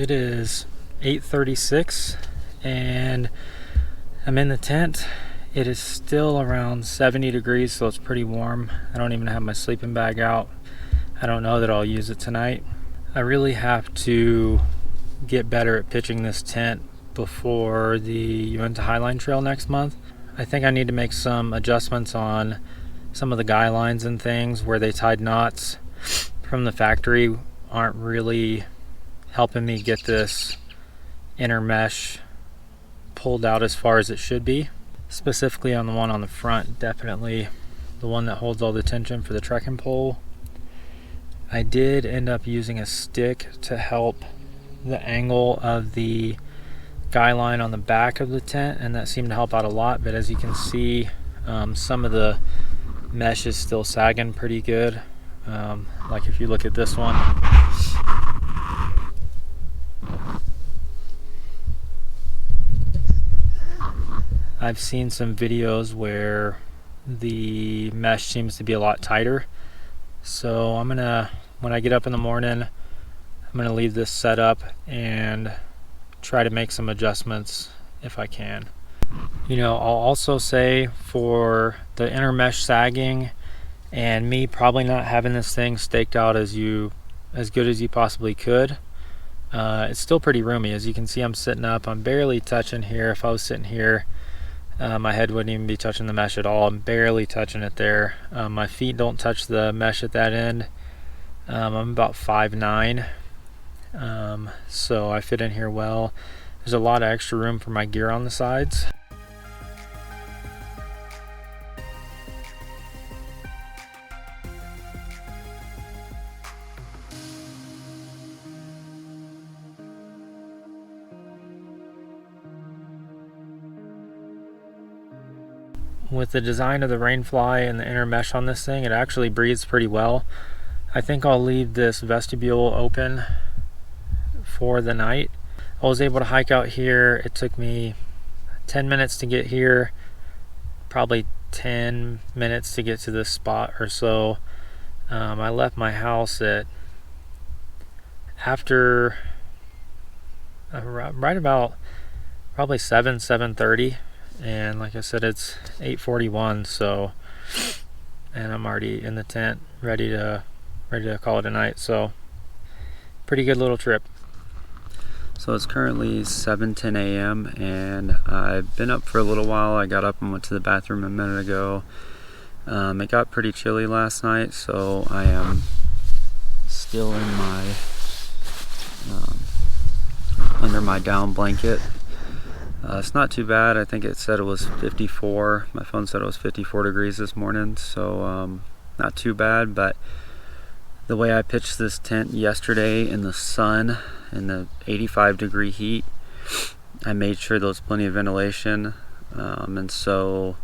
It is 8:36 and I'm in the tent. It is still around 70 degrees, so it's pretty warm. I don't even have my sleeping bag out. I don't know that I'll use it tonight. I really have to get better at pitching this tent before the Uinta Highline Trail next month. I think I need to make some adjustments on some of the guy lines and things where they tied knots from the factory aren't really helping me get this inner mesh pulled out as far as it should be. Specifically on the one on the front, definitely the one that holds all the tension for the trekking pole. I did end up using a stick to help the angle of the guy line on the back of the tent, and that seemed to help out a lot. But as you can see, some of the mesh is still sagging pretty good. Like if you look at this one, I've seen some videos where the mesh seems to be a lot tighter. So I'm gonna, when I get up in the morning, I'm gonna leave this set up and try to make some adjustments if I can. You know, I'll also say for the inner mesh sagging and me probably not having this thing staked out as good as you possibly could, it's still pretty roomy. As you can see, I'm sitting up, I'm barely touching here. If I was sitting here, my head wouldn't even be touching the mesh at all. I'm barely touching it there. My feet don't touch the mesh at that end. I'm about 5'9", so I fit in here well. There's a lot of extra room for my gear on the sides. With the design of the rainfly and the inner mesh on this thing, it actually breathes pretty well. I think I'll leave this vestibule open for the night. I was able to hike out here. It took me 10 minutes to get here, probably 10 minutes to get to this spot or so. I left my house at after right about probably 7:30. And like I said, it's 8:41, so, and I'm already in the tent ready to call it a night. So pretty good little trip. So it's currently 7:10 a.m. and I've been up for a little while. I got up and went to the bathroom a minute ago. It got pretty chilly last night, so I am still in my under my down blanket. It's not too bad. I think it said it was 54. My phone said it was 54 degrees this morning, so not too bad. But the way I pitched this tent yesterday in the sun, in the 85 degree heat, I made sure there was plenty of ventilation. And so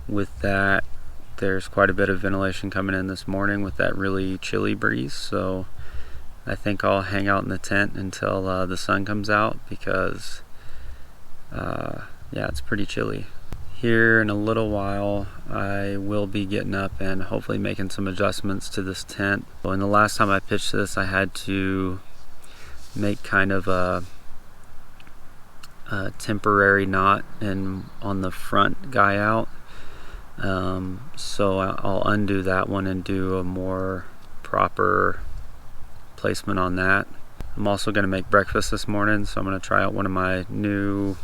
with that, there's quite a bit of ventilation coming in this morning with that really chilly breeze. So I think I'll hang out in the tent until the sun comes out, because yeah, it's pretty chilly. Here in a little while, I will be getting up and hopefully making some adjustments to this tent. And the last time I pitched this, I had to make kind of a temporary knot on the front guy out. So I'll undo that one and do a more proper placement on that. I'm also going to make breakfast this morning, so I'm going to try out one of my new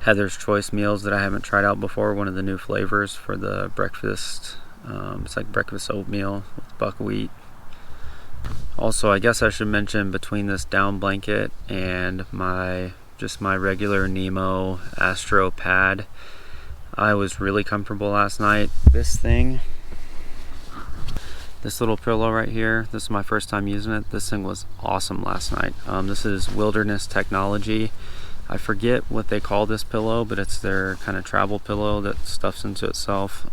Heather's Choice meals that I haven't tried out before, one of the new flavors for the breakfast. It's like breakfast oatmeal with buckwheat. Also, I guess I should mention, between this down blanket and my regular Nemo Astro pad, I was really comfortable last night. This little pillow right here, this is my first time using it. This thing was awesome last night. This is Wilderness Technology. I forget what they call this pillow, but it's their kind of travel pillow that stuffs into itself.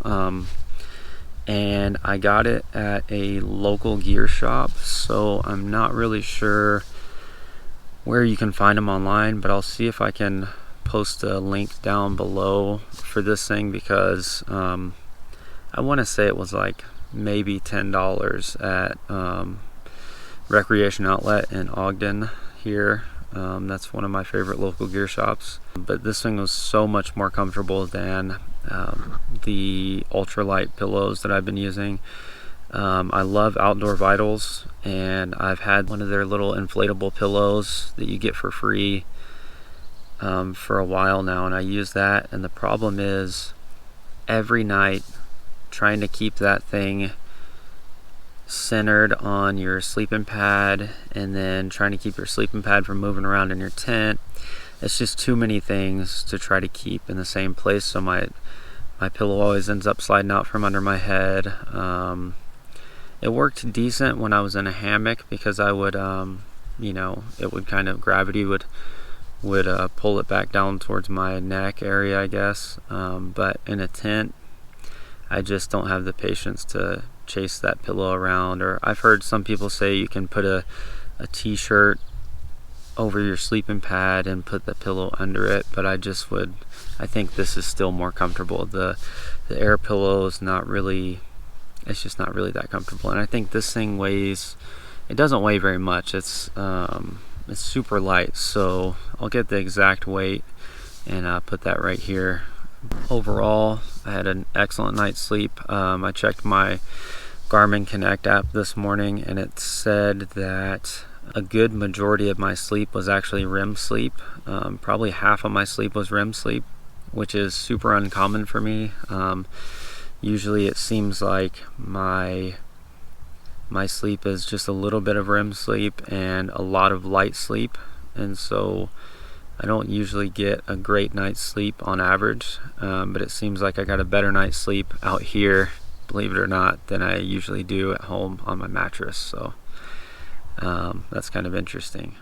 And I got it at a local gear shop, so I'm not really sure where you can find them online, but I'll see if I can post a link down below for this thing, because I want to say it was like maybe $10 at Recreation Outlet in Ogden here. That's one of my favorite local gear shops. But this thing was so much more comfortable than the ultralight pillows that I've been using. I love Outdoor Vitals, and I've had one of their little inflatable pillows that you get for free for a while now, and I use that. And the problem is every night trying to keep that thing centered on your sleeping pad, and then trying to keep your sleeping pad from moving around in your tent. It's just too many things to try to keep in the same place, so my pillow always ends up sliding out from under my head. It worked decent when I was in a hammock, because I would it would kind of, gravity would pull it back down towards my neck area, I guess. But in a tent, I just don't have the patience to chase that pillow around. Or I've heard some people say you can put a t-shirt over your sleeping pad and put the pillow under it, but I think this is still more comfortable. The air pillow is not really, it's just not really that comfortable. And I think this thing it doesn't weigh very much. It's super light, so I'll get the exact weight and put that right here. Overall, I had an excellent night's sleep. I checked my Garmin Connect app this morning, and it said that a good majority of my sleep was actually REM sleep. Probably half of my sleep was REM sleep, which is super uncommon for me. Usually it seems like my sleep is just a little bit of REM sleep and a lot of light sleep, and so I don't usually get a great night's sleep on average, but it seems like I got a better night's sleep out here, believe it or not, than I usually do at home on my mattress. So that's kind of interesting.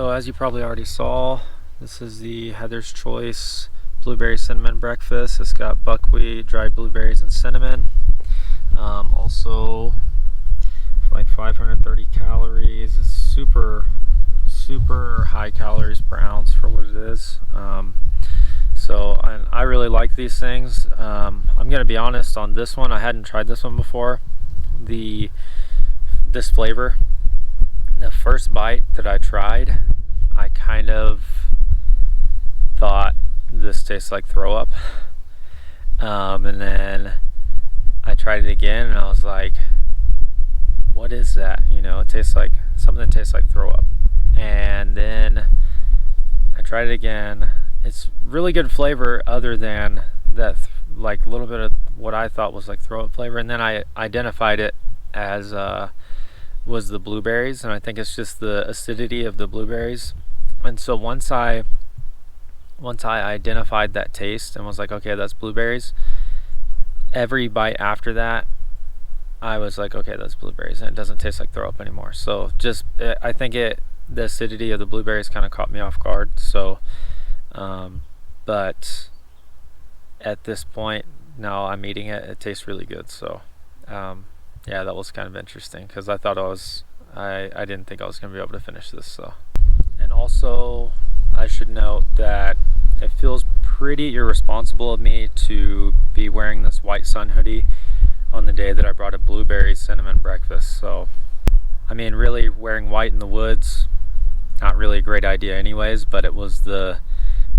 So as you probably already saw, this is the Heather's Choice Blueberry Cinnamon Breakfast. It's got buckwheat, dried blueberries, and cinnamon. Also, like 530 calories. It's super high calories per ounce for what it is. And I really like these things. I'm gonna be honest on this one. I hadn't tried this one before. This flavor, the first bite that I tried, I kind of thought this tastes like throw up. And then I tried it again and I was like, what is that? You know, it tastes like something that tastes like throw up. And then I tried it again. It's really good flavor other than that like a little bit of what I thought was like throw up flavor. And then I identified it as was the blueberries, and I think it's just the acidity of the blueberries. And so once I identified that taste and was like, okay, that's blueberries, every bite after that I was like, okay, that's blueberries, and it doesn't taste like throw up anymore. So just I think the acidity of the blueberries kind of caught me off guard. So but at this point now I'm eating it, it tastes really good. So yeah, that was kind of interesting because I thought I didn't think I was going to be able to finish this. So, and also I should note that it feels pretty irresponsible of me to be wearing this white sun hoodie on the day that I brought a blueberry cinnamon breakfast. So I mean, really wearing white in the woods, not really a great idea anyways, but it was the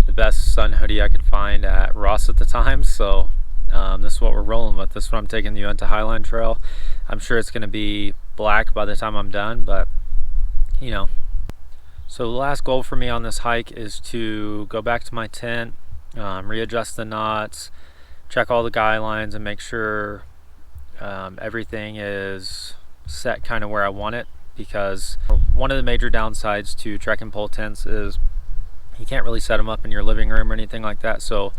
best sun hoodie I could find at Ross at the time. So this is what we're rolling with. This is what I'm taking the Uinta Highline Trail. I'm sure it's going to be black by the time I'm done, but you know. So the last goal for me on this hike is to go back to my tent, readjust the knots, check all the guidelines, and make sure everything is set kind of where I want it. Because one of the major downsides to trekking pole tents is you can't really set them up in your living room or anything like that. So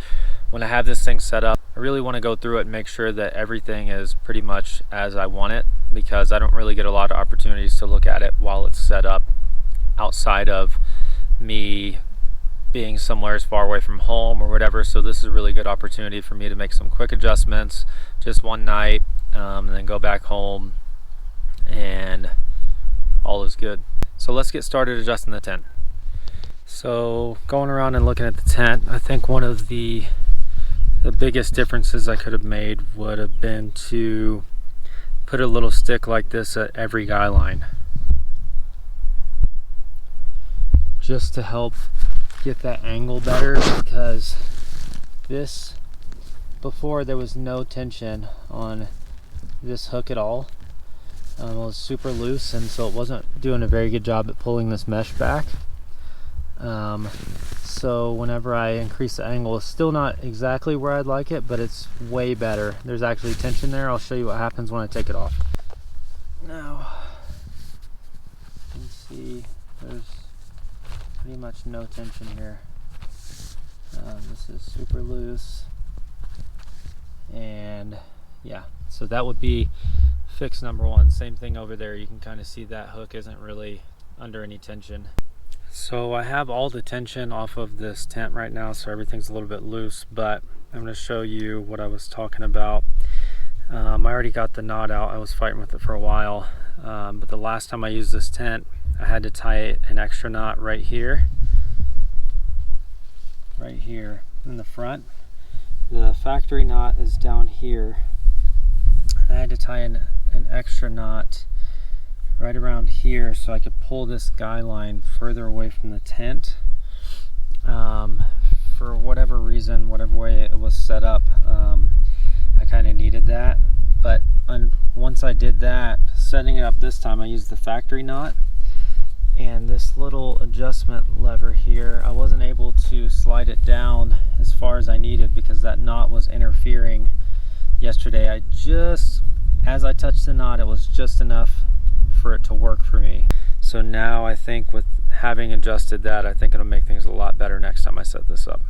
when I have this thing set up, I really want to go through it and make sure that everything is pretty much as I want it, because I don't really get a lot of opportunities to look at it while it's set up outside of me being somewhere as far away from home or whatever. So this is a really good opportunity for me to make some quick adjustments just one night, and then go back home and all is good. So let's get started adjusting the tent. So going around and looking at the tent, I think one of the biggest differences I could have made would have been to put a little stick like this at every guy line, just to help get that angle better, because this, before there was no tension on this hook at all. It was super loose, and so it wasn't doing a very good job at pulling this mesh back. So whenever I increase the angle, it's still not exactly where I'd like it, but it's way better. There's actually tension there. I'll show you what happens when I take it off. Now, you can see there's pretty much no tension here. This is super loose, and yeah, so that would be fix number one. Same thing over there. You can kind of see that hook isn't really under any tension. So I have all the tension off of this tent right now, so everything's a little bit loose, but I'm going to show you what I was talking about. I already got the knot out. I was fighting with it for a while, but the last time I used this tent, I had to tie an extra knot right here in the front. The factory knot is down here. I had to tie an extra knot right around here so I could pull this guy line further away from the tent. For whatever reason, whatever way it was set up, I kind of needed that. But once I did that, setting it up this time, I used the factory knot, and this little adjustment lever here, I wasn't able to slide it down as far as I needed because that knot was interfering. Yesterday, as I touched the knot, it was just enough for it to work for me. So now I think with having adjusted that, I think it'll make things a lot better next time I set this up.